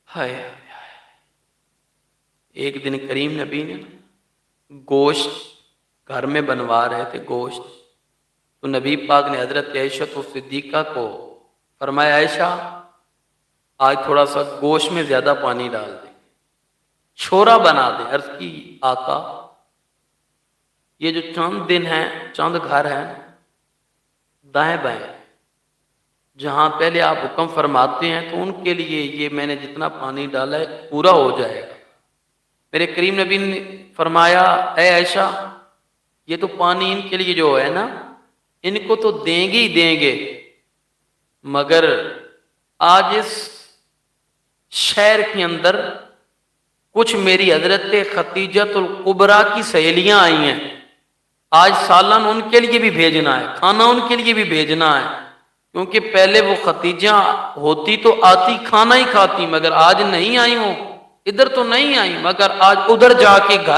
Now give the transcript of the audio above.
हाय एक दिन करीम नबी ने गोश्त घर में बनवा रहे थे गोश्त, तो नबी पाक ने हजरत आयशा तो सिद्दीक़ा को फरमाया, आयशा आज थोड़ा सा गोश्त में ज्यादा पानी डाल दे, छोरा बना दे। अर्ज की आका, ये जो चंद दिन है, चंद घर है दाएं बाएं, जहां पहले आप हुक्म फरमाते हैं, तो उनके लिए ये मैंने जितना पानी डाला है पूरा हो जाएगा। मेरे करीम नबी ने फरमाया, ऐ आयशा, ये तो पानी इनके लिए जो है ना, इनको तो देंगे ही देंगे, मगर आज इस शहर के अंदर कुछ मेरी हजरत खतीजतुल कुबरा की सहेलियां आई हैं, आज सालन उनके लिए भी भेजना है, खाना उनके लिए भी भेजना है, क्योंकि पहले वो खतीजा होती तो आती खाना ही खाती, मगर आज नहीं आई, वो इधर तो नहीं आई, मगर आज उधर जाके घर